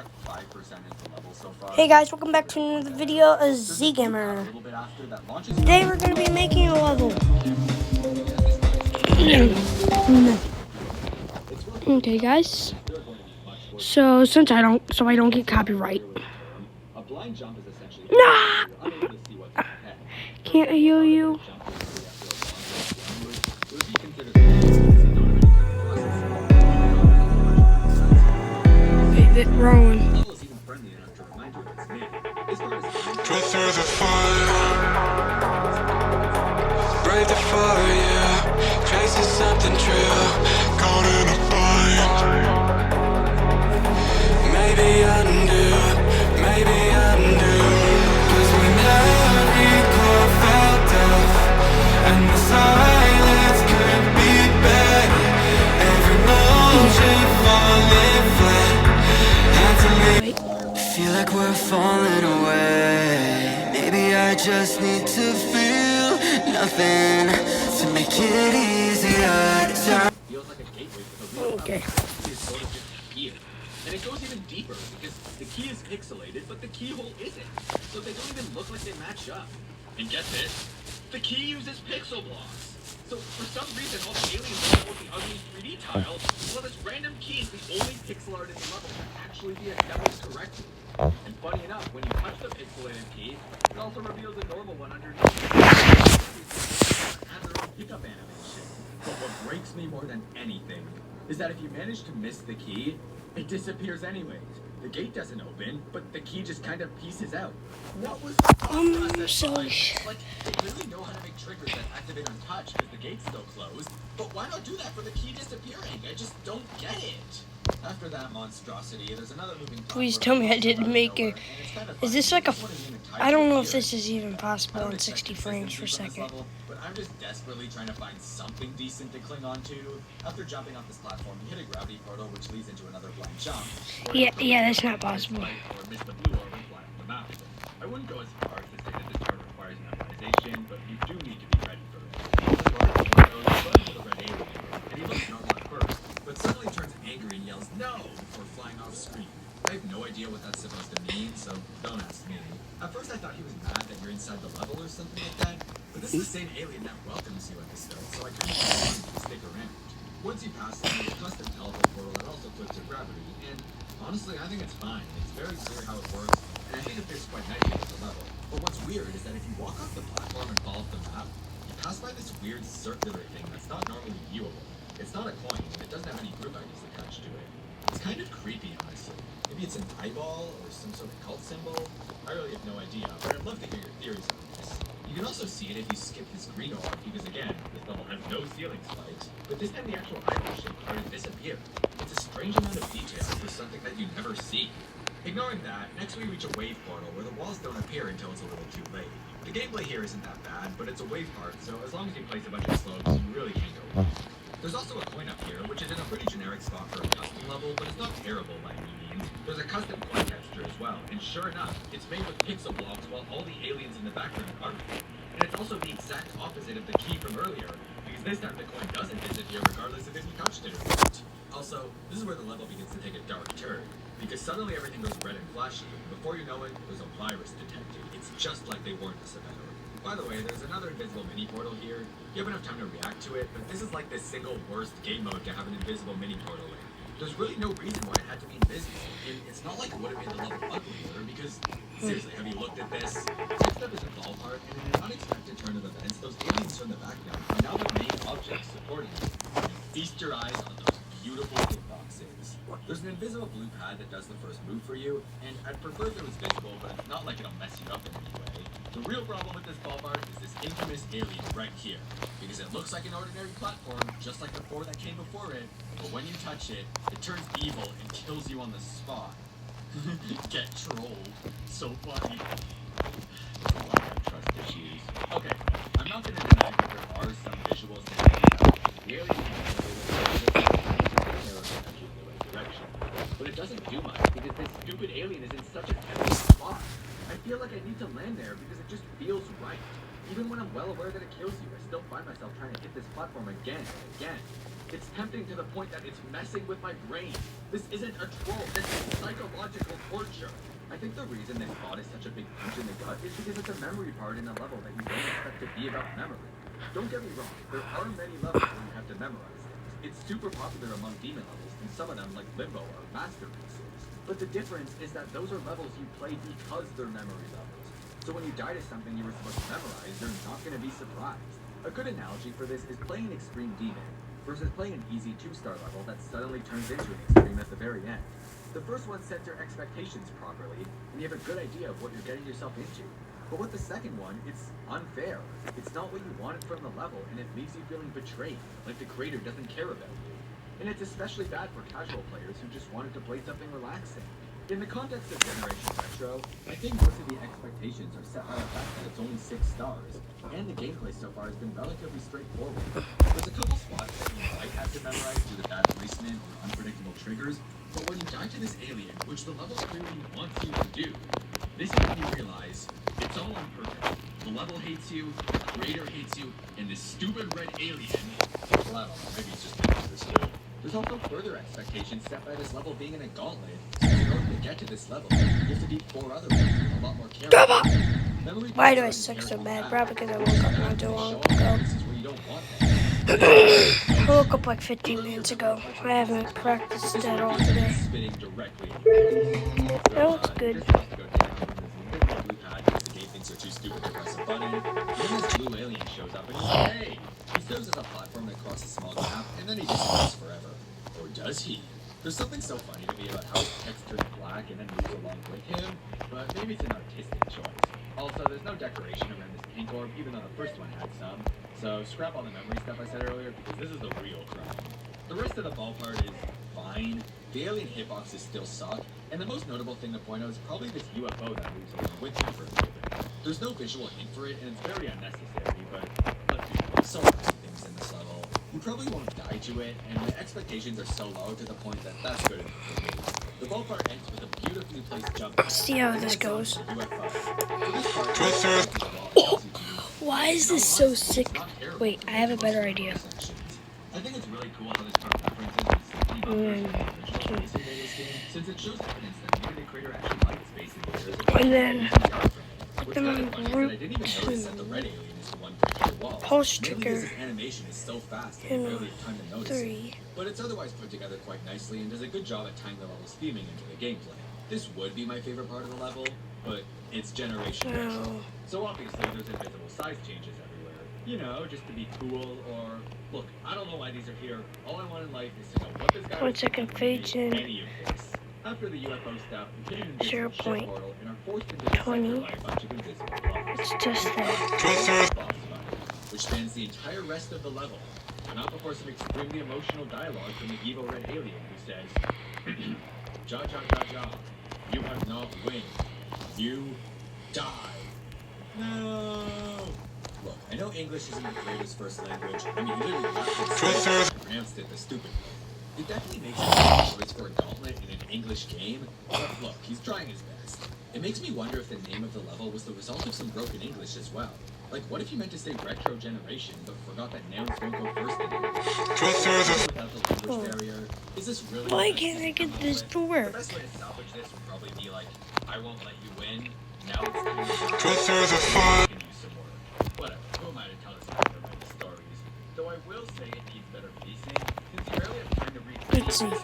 like 5% into the level so far. Hey guys, welcome back to another video of Z-Gamer. Today we're going to be making a level. Okay guys, so I don't get copyright. Nah! Can't hear you. Wait, wrong one. Breathe through the fire, break the fire, yeah. Chasing something true, caught in a bind. Maybe undo, maybe undo. 'Cause when every chord felt off and the silence could be better, every motion falling flat, had to leave. Feel like we're falling away. Maybe I just need to feel nothing to make it easier to turn. Feels like a gateway to the real Okay. is sort of just here. And it goes even deeper because the key is pixelated, but the keyhole isn't. So they don't even look like they match up. And get this, the key uses pixel blocks. So for some reason, all the aliens are with the ugly 3D tile, while this random key is the only pixel art in the level to actually be assembled correctly. And funny enough, when you touch the pixelated key, it also reveals a normal one underneath. Has their own pickup animation. But what breaks me more than anything is that if you manage to miss the key, it disappears anyways. The gate doesn't open, but the key just kind of pieces out. What was the process so behind it? Like, they clearly know how to make triggers that activate untouched because the gate's still closed, but why not do that for the key disappearing? I just don't get it. After that monstrosity, there's another moving Please tell me I didn't make it. Is this like a... I don't know if this is even possible in 60 frames per second. But I'm just desperately trying to find something decent to cling on to. After jumping off this platform, you hit a gravity portal which leads into another blind jump. Yeah, that's not possible. Or miss the blue orb and fly off the map. I wouldn't go as far as to say that this part requires memorization, but you do need to be ready for it. The red alien, and he looks normal at first, but suddenly turns angry and yells "No!" before flying off screen. I have no idea what that's supposed to mean, so don't ask me. At first I thought he was mad that you're inside the level or something like that, but this is the same alien that welcomes you at the start, so I kind of want you to stick around. Once you pass it, there's a custom teleport portal that also flips to gravity, and honestly, I think it's fine. It's very clear how it works, and I think it fits quite nicely with the level. But what's weird is that if you walk off the platform and fall off the map, you pass by this weird circular thing that's not normally viewable. It's not a coin, and it doesn't have any group IDs attached to it. It's kind of creepy, honestly. Maybe it's an eyeball or some sort of cult symbol. I really have no idea, but I'd love to hear your theories on this. You can also see it if you skip this green orb, because again, this level has no ceiling spikes, but this time the actual eyeball shape started to disappear. It's a strange amount of detail for something that you never see. Ignoring that, next we reach a wave portal where the walls don't appear until it's a little too late. The gameplay here isn't that bad, but it's a wave part, so as long as you place a bunch of slopes, you really can't go wrong. There's also a coin up here, which is in a pretty generic spot for a custom level, but it's not terrible by any means. There's a custom coin texture as well, and sure enough, it's made with pixel blocks while all the aliens in the background aren't. And it's also the exact opposite of the key from earlier, because this time the coin doesn't disappear regardless of if you touched it or not. Also, this is where the level begins to take a dark turn, because suddenly everything goes red and flashy, and before you know it, there's a virus detected. It's just like they warned us about. By the way, there's another invisible mini portal here. You have enough time to react to it, but this is like the single worst game mode to have an invisible mini portal in. There's really no reason why it had to be invisible, and it's not like it would have made the level uglier, because, seriously, have you looked at this? Next up is a ball part, and in an unexpected turn of events, those aliens from the background are now the main objects supporting you. Feast your eyes on those beautiful big boxes. There's an invisible blue pad that does the first move for you, and I'd prefer if it was visible, but it's not like it'll mess you up in any way. The real problem with this ball bar is this infamous alien right here, because it looks like an ordinary platform, just like the four that came before it, but when you touch it, it turns evil and kills you on the spot. Get trolled. So funny. There's a lot of trust issues. Okay, I'm not going to deny that there are some visuals that the alien but it doesn't do much because this stupid alien is in such a tempting spot. I feel like I need to land there because it just feels right. Even when I'm well aware that it kills you, I still find myself trying to hit this platform again and again. It's tempting to the point that it's messing with my brain. This isn't a troll, this is psychological think the reason this plot is such a big punch in the gut is because it's a memory part in a level that you don't expect to be about memory. Don't get me wrong, there are many levels where you have to memorize things. It's super popular among demon levels, and some of them, like Limbo, are masterpieces. But the difference is that those are levels you play because they're memory levels. So when you die to something you were supposed to memorize, you're not going to be surprised. A good analogy for this is playing an Extreme Demon versus playing an easy 2-star level that suddenly turns into an Extreme at the very end. The first one sets your expectations properly, and you have a good idea of what you're getting yourself into. But with the second one, it's unfair. It's not what you wanted from the level, and it leaves you feeling betrayed, like the creator doesn't care about you. And it's especially bad for casual players who just wanted to play something relaxing. In the context of Generation Retro, I think most of the expectations are set by the fact that it's only 6 stars, and the gameplay so far has been relatively straightforward. There's a couple spots that you might have to memorize due to bad placement or unpredictable triggers, but when you die to this alien, which the level clearly wants you to do, this is when you realize it's all on purpose. The level hates you, the creator hates you, and this stupid red alien, well, I don't know, maybe it's just misunderstood. There's also further expectations set by this level being in a gauntlet. So in order to get to this level, you have to beat 4 other ones with a lot more characters. Why do I suck so bad? Probably because I woke up not too long ago. This is where you don't want that. I woke up like 15 minutes ago. I haven't practiced at all today. Spitting directly. That looks good. The game thinks you're too stupid to press a button. Then this blue alien shows up and he's like, hey! He serves as a platform that crosses a small gap, and then he disappears forever. Or does he? There's something so funny to me about how his text turns black and then moves along with him, but maybe it's an artistic choice. Also, there's no decoration around this tank orb, even though the first one had some. So scrap all the memory stuff I said earlier, because this is the real crime. The rest of the ball part is fine. The alien hitboxes still suck, and the most notable thing to point out is probably this UFO that moves along with him for a little bit. There's no visual hint for it, and it's very unnecessary, but let's be honest, so many things in this level. You probably won't die to it, and the expectations are so low to the point that that's good enough for me. The ball part ends with a beautifully placed jump. Let's see how this goes. Why is this so sick? Wait, I have a better idea. I think it's really cool how this part references since it shows evidence that maybe the creator actually liked Space Invaders. And then What's kind of funny is that I didn't even notice that the red alien is the one breaking the wall. Pulse Mainly trigger. because his animation is so fast that you barely have time to notice it. 3. But it's otherwise put together quite nicely and does a good job at tying the level's theming into the gameplay. This would be my favorite part of the level, but it's Generation Retro. Wow. So obviously there's invisible size changes everywhere. You know, just to be cool or... Look, I don't know why these are here. All I want in life is to know what this guy 1 second, fades in. any of this. After the UFO stuff, we get an invisible 0. ship portal and are forced into the 20. sector by a bunch of invisible blocks. It's just that. Boss fight, which spans the entire rest of the level. Not before some extremely emotional dialogue from the evil red alien who says, Ja ja ja ja, you have not win. You die. No. Look, I know English isn't the creator's first language. I mean, he literally pronounced it the stupid way. It definitely makes sense a choice for a gauntlet in an English game, but look, he's trying his best. It makes me wonder if the name of the level was the result of some broken English as well. Like, what if he meant to say Retro Generation, but forgot that nouns don't go first in English? Without the language barrier, is this really... Why can't I get this to The work? best way to salvage this would probably be like, I won't let you win, now it's time to can use some more. Whatever, who am I to tell this guy to write the stories? Though I will say it needs better pacing, since you rarely have time to read Let's see. So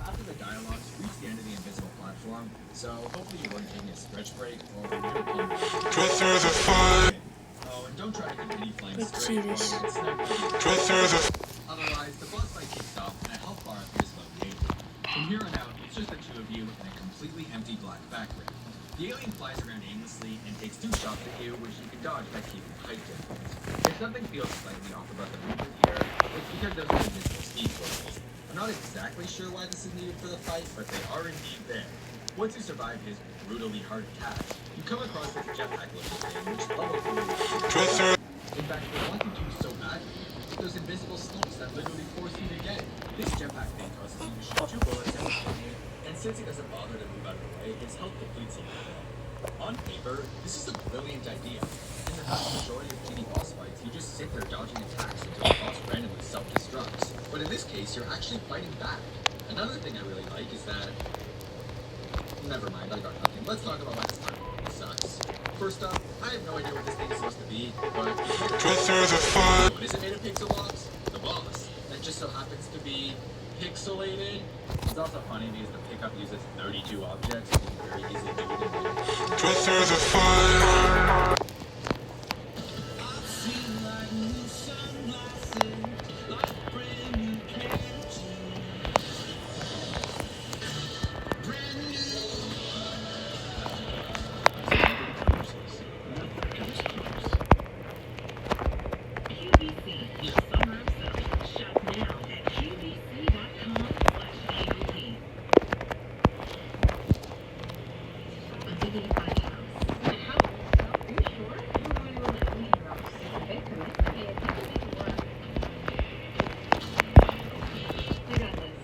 after the dialogues, we reach the end of the invisible platform, so hopefully you weren't taking a stretch break or you're pumped. Oh, and don't try to continue flying Let's straight. see this. or it's not gonna be- Otherwise, the boss fight kicks off, and I help Bar appears located. From here on out, it's just the two of you in a completely empty black background. The alien flies around aimlessly and takes 2 shots at you, which you can dodge by keeping height distance. If something feels slightly off about the movement here, it's because those are invisible speed portals. I'm not exactly sure why this is needed for the fight, but they are indeed there. Once you survive his brutally hard attack, you come across this jetpack looking thing, which level 3 in fact, they want to do so badly, but those invisible slopes that literally force you to get it. This jetpack thing causes you to shoot 2 bullets every time, and since it doesn't bother to move out of the way, its health depletes a little. On paper, this is a brilliant idea. In the vast majority of GD boss fights, you just sit there dodging attacks until the boss randomly self-destructs. But in this case, you're actually fighting back. Another thing I really like is that Never mind, I got nothing. Let's talk about why this part sucks. First up, I have no idea what this thing is supposed to be, but Through the fire. what is it made of pixel box? The boss. That just so happens to be pixelated. It's also funny because the pickup uses 32 objects, so you can very easily do it in there. Through the fire. QVC, Summer of Sound. Shop now at qvc.com/AOP. A dignified house. A house? Are you sure? You don't really want to leave your house. Okay, commit. Hey, if you can make it work. I got this.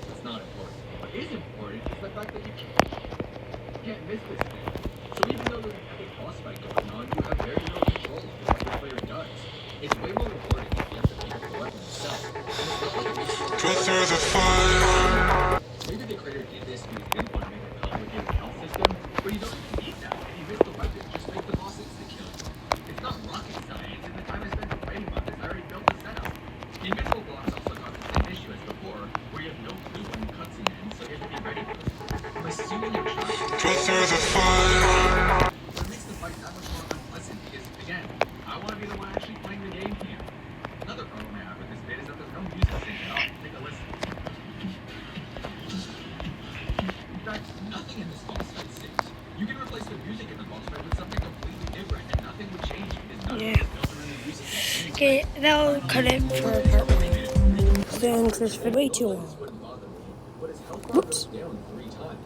That's not important. What is important is the fact that you can't miss this thing. So even though there's an epic boss fight going on, you have very little control over what the player does. It's way more rewarding if you have to pick up the weapon yourself. And it's not like it makes you Through the fire. Maybe the creator did this because he didn't want to make a complicated health system, but you don't even need that. If you miss the weapon, just make the boss instant kill. It's not rocket science, and the time I spent writing about this, I already built the setup. The invisible blocks also cause the same issue as before, where you have no clue when the cutscene ends, so you have to be ready for it. I'm assuming you're trying to Through the fire. what makes the fight that much more unpleasant because, again, I want to be the one actually playing the game here. Another problem I have with this bit is that there's no music sync at all. Take a listen. In fact, nothing in this boss fight syncs. You can replace the music in the boss fight with something completely different, and nothing would change because none Yeah. of this built around the music sync. Okay, that'll cut it for part one. Staying on this for way too long. This wouldn't bother me, but his health bar Whoops. goes down 3 times.